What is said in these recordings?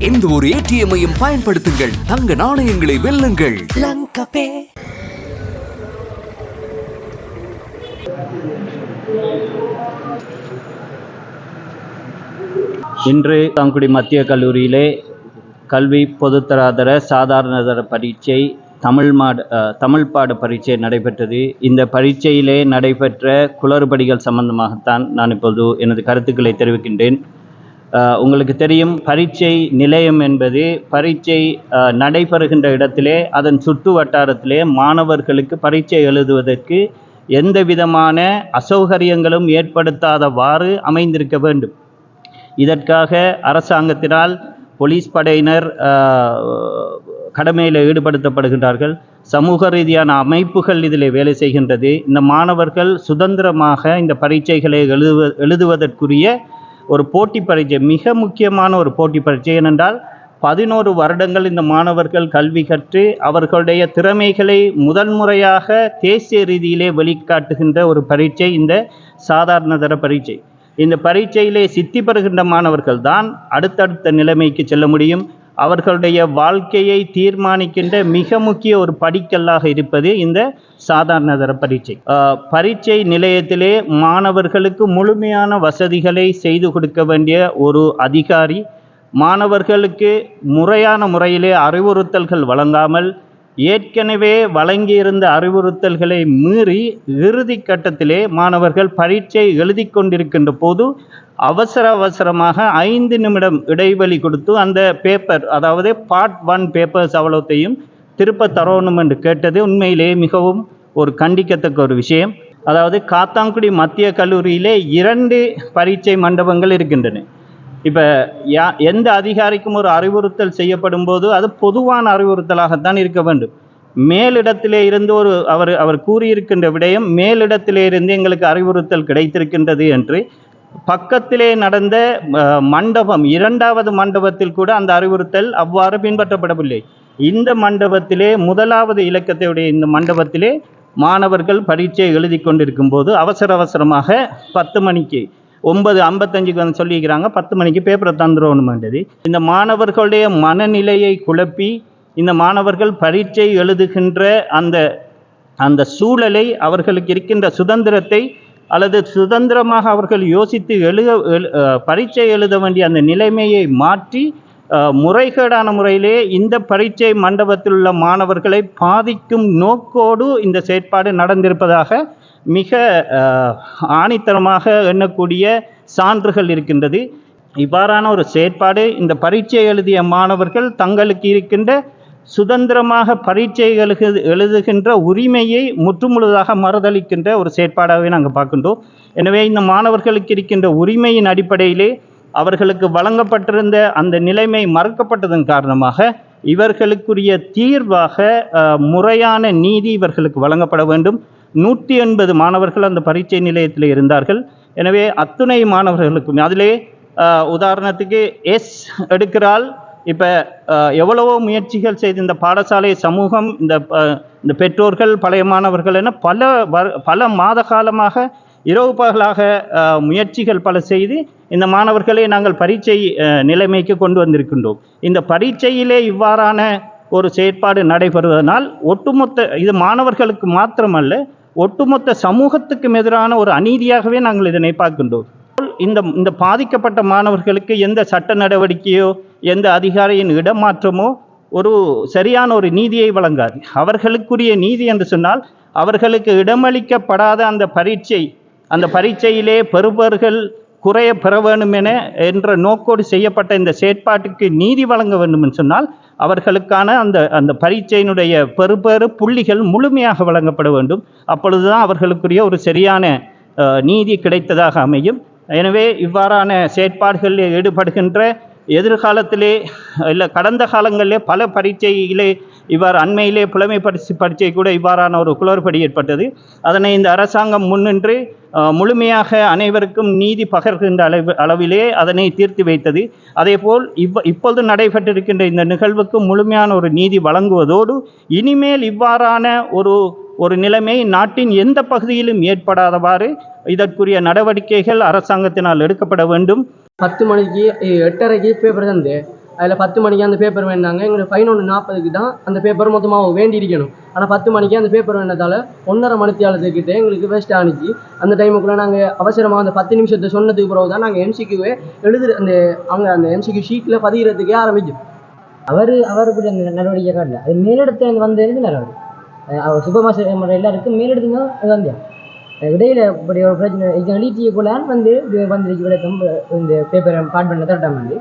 எந்த ஒரு ஏடிஎம்மையும் பயன்படுத்துங்கள், தங்க நாணயங்களை வெல்லுங்கள். இன்று காத்தான்குடி மத்திய கல்லூரியிலே கல்வி பொதுத்தராதர சாதாரணதர பரீட்சை தமிழ் பாட பரீட்சை நடைபெற்றது. இந்த பரீட்சையிலே நடைபெற்ற குளறுபடிகள் சம்பந்தமாகத்தான் நான் இப்போது எனது கருத்துக்களை தெரிவிக்கின்றேன். உங்களுக்கு தெரியும், பரீட்சை நிலையம் என்பது பரீட்சை நடைபெறுகின்ற இடத்திலே அதன் சுற்று வட்டாரத்திலே மாணவர்களுக்கு பரீட்சை எழுதுவதற்கு எந்த விதமான அசௌகரியங்களும் ஏற்படுத்தாதவாறு அமைந்திருக்க வேண்டும். இதற்காக அரசாங்கத்தினால் போலீஸ் படையினர் கடமையில் ஈடுபடுத்தப்படுகின்றார்கள். சமூக ரீதியான அமைப்புகள் இதில் வேலை செய்கின்றது. இந்த மாணவர்கள் சுதந்திரமாக இந்த பரீட்சைகளை எழுதுவதற்குரிய ஒரு போட்டி பரீட்சை, மிக முக்கியமான ஒரு போட்டி பரீட்சை. ஏனென்றால் 11 வருடங்கள் இந்த மாணவர்கள் கல்வி கற்று அவர்களுடைய திறமைகளை முதன்முறையாக தேசிய ரீதியிலே வெளிக்காட்டுகின்ற ஒரு பரீட்சை இந்த சாதாரணதர பரீட்சை. இந்த பரீட்சையிலே சித்தி பெறுகின்ற மாணவர்கள் தான் அடுத்தடுத்த நிலைமைக்கு செல்ல முடியும். அவர்களுடைய வாழ்க்கையை தீர்மானிக்கின்ற மிக முக்கிய ஒரு படிக்கல்லாக இருப்பது இந்த சாதாரணதர பரீட்சை. பரீட்சை நிலையத்திலே மாணவர்களுக்கு முழுமையான வசதிகளை செய்து கொடுக்க வேண்டிய ஒரு அதிகாரி மாணவர்களுக்கு முறையான முறையிலே அறிவுறுத்தல்கள் வழங்காமல் ஏற்கனவே வழங்கியிருந்த அறிவுறுத்தல்களை மீறி இறுதி கட்டத்திலே மாணவர்கள் பரீட்சை எழுதி கொண்டிருக்கின்ற போது அவசரமாக 5 நிமிடம் இடைவெளி கொடுத்து அந்த பேப்பர், அதாவது பார்ட் 1 பேப்பர்ஸ் அவ்வளோத்தையும் திருப்ப தரணும் என்று கேட்டது உண்மையிலேயே மிகவும் ஒரு கண்டிக்கத்தக்க ஒரு விஷயம். அதாவது காத்தான்குடி மத்திய கல்லூரியிலே 2 பரீட்சை மண்டபங்கள் இருக்கின்றன. இப்போ எந்த அதிகாரிக்கும் ஒரு அறிவுறுத்தல் செய்யப்படும் போது அது பொதுவான அறிவுறுத்தலாகத்தான் இருக்க வேண்டும். மேலிடத்திலே இருந்து அவர் கூறியிருக்கின்ற விடயம், மேலிடத்திலே இருந்து எங்களுக்கு அறிவுறுத்தல் கிடைத்திருக்கின்றது என்று பக்கத்திலே நடந்த மண்டபம் 2வது மண்டபத்தில் கூட அந்த அறிவுறுத்தல் அவ்வாறு பின்பற்றப்படவில்லை. இந்த மண்டபத்திலே 1வது இலக்கத்தையுடைய இந்த மண்டபத்திலே மாணவர்கள் பரீட்சை எழுதி கொண்டிருக்கும் போது அவசரமாக 10 மணிக்கு 9:55 வந்து சொல்லிக்கிறாங்க, 10 மணிக்கு பேப்பரை தந்துடணுமென்றது. இந்த மாணவர்களுடைய மனநிலையை குழப்பி இந்த மாணவர்கள் பரீட்சை எழுதுகின்ற அந்த சூழலை, அவர்களுக்கு இருக்கின்ற சுதந்திரத்தை அல்லது சுதந்திரமாக அவர்கள் யோசித்து பரீட்சை எழுத வேண்டிய அந்த நிலைமையை மாற்றி முறைகேடான முறையிலே இந்த பரீட்சை மண்டபத்தில் உள்ள மாணவர்களை பாதிக்கும் நோக்கோடு இந்த செயற்பாடு நடந்திருப்பதாக மிக ஆணித்தரமாக எண்ணக்கூடிய சான்றுகள் இருக்கின்றது. இவ்வாறான ஒரு செயற்பாடு இந்த பரீட்சை எழுதிய மாணவர்கள் தங்களுக்கு இருக்கின்ற சுதந்திரமாக பரீட்சை எழுதுகின்ற உரிமையை முற்றுமுழுதாக மறுதளிக்கின்ற ஒரு செயற்பாடாகவே நாங்கள் பார்க்கின்றோம். எனவே இந்த மாணவர்களுக்கு இருக்கின்ற உரிமையின் அடிப்படையிலே அவர்களுக்கு வழங்கப்பட்டிருந்த அந்த நிலைமை மறுக்கப்பட்டதன் காரணமாக இவர்களுக்குரிய தீர்வாக முறையான நீதி இவர்களுக்கு வழங்கப்பட வேண்டும். 180 மாணவர்கள் அந்த பரீட்சை நிலையத்தில் இருந்தார்கள். எனவே அத்துணை மாணவர்களுக்கும் அதிலே உதாரணத்துக்கு எடுக்கிறாள். இப்போ எவ்வளவோ முயற்சிகள் செய்து இந்த பாடசாலை சமூகம், இந்த பெற்றோர்கள், பழைய மாணவர்கள் என பல மாத காலமாக இரவு பகலாக முயற்சிகள் பல செய்து இந்த மாணவர்களை நாங்கள் பரீட்சை நிலைமைக்கு கொண்டு வந்திருக்கின்றோம். இந்த பரீட்சையிலே இவ்வாறான ஒரு செயற்பாடு நடைபெறுவதனால் இது மாணவர்களுக்கு மாத்திரமல்ல, ஒட்டுமொத்த சமூகத்துக்கும் எதிரான ஒரு அநீதியாகவே நாங்கள் இதனை பார்க்கின்றோம். இந்த பாதிக்கப்பட்ட மாணவர்களுக்கு எந்த சட்ட நடவடிக்கையோ எந்த அதிகாரியின் இடமாற்றமோ ஒரு சரியான ஒரு நீதியை வழங்காது. அவர்களுக்குரிய நீதி என்று சொன்னால் அவர்களுக்கு இடமளிக்கப்படாத அந்த பரீட்சையிலே பெறுபவர்கள் குறைய பெற வேண்டும் என்ற நோக்கோடு செய்யப்பட்ட இந்த செயற்பாட்டுக்கு நீதி வழங்க வேண்டும் என்று சொன்னால் அவர்களுக்கான அந்த பரீட்சையினுடைய பெறுபேறு புள்ளிகள் முழுமையாக வழங்கப்பட வேண்டும். அப்பொழுதுதான் அவர்களுக்குரிய ஒரு சரியான நீதி கிடைத்ததாக அமையும். எனவே இவ்வாறான செயற்பாடுகளில் ஈடுபடுகின்ற எதிர்காலத்திலே இல்லை கடந்த காலங்களிலே பல பரீட்சையிலே இவ்வாறு அண்மையிலே புலமை பரீட்சை கூட இவ்வாறான ஒரு குளறுபடி ஏற்பட்டது. அதனை இந்த அரசாங்கம் முன்னின்று முழுமையாக அனைவருக்கும் நீதி பகர்கின்ற அளவிலே அதனை தீர்த்து வைத்தது. அதேபோல் இப்பொழுது நடைபெற்றிருக்கின்ற இந்த நிகழ்வுக்கு முழுமையான ஒரு நீதி வழங்குவதோடு இனிமேல் இவ்வாறான ஒரு நிலைமை நாட்டின் எந்த பகுதியிலும் ஏற்படாதவாறு இதற்குரிய நடவடிக்கைகள் அரசாங்கத்தினால் எடுக்கப்பட வேண்டும். 10 மணிக்கு 8:30க்கு பேப்பர் தந்து அதில் 10 மணிக்கு அந்த பேப்பர் வேணாங்க. எங்களுக்கு 11:40க்கு தான் அந்த பேப்பர் மொத்தமாக வேண்டி இருக்கணும். ஆனால் 10 மணிக்கு அந்த பேப்பர் வேண்டதால் 1.5 மணித்தியாலத்துக்கிட்ட எங்களுக்கு வேஸ்ட் ஆனிச்சு. அந்த டைமுக்குள்ளே நாங்கள் அவசரமாக அந்த 10 நிமிஷத்தை சொன்னதுக்கு பிறகு தான் நாங்கள் எம்சிக்யூவே அந்த எம்சிக்யூ ஷீட்டில் பதிகிறதுக்கே ஆரம்பிச்சோம். அவருக்கு அந்த நடவடிக்கை காட்டல. அது மேலிடத்தில் வந்து நடவடிக்கை அவர் சூப்பர் மாஸ்டர் எல்லாருக்கும் மேலிடத்துக்கு தான் வந்தியா இடையில இப்படி ஒரு பிரச்சனை எழுதியக்குள்ளான் வந்துருக்கு விளக்கம் இந்த பேப்பரை பாட் பண்ண தரட்டாம வந்து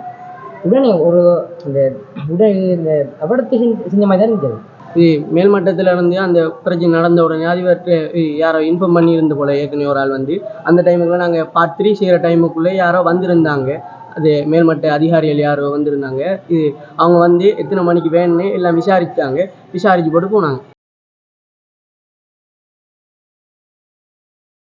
உடனே ஒரு இந்த அபடத்தை செஞ்ச மாதிரி தான் இருந்தது. இது மேல்மட்டத்தில் இருந்து அந்த பிரச்சனை நடந்த உடனே அதிபர்கிட்ட யாரோ இன்ஃபார்ம் பண்ணியிருந்த போல ஏற்கனவே ஒரு ஆள் வந்து அந்த டைமுக்குள்ளே நாங்கள் பார்ட் 3 செய்கிற டைமுக்குள்ளே யாரோ வந்திருந்தாங்க. அது மேல்மட்ட அதிகாரிகள் யாரோ வந்திருந்தாங்க. அவங்க வந்து எத்தனை மணிக்கு வேணும்னு எல்லாம் விசாரிச்சு போட்டு போனாங்க.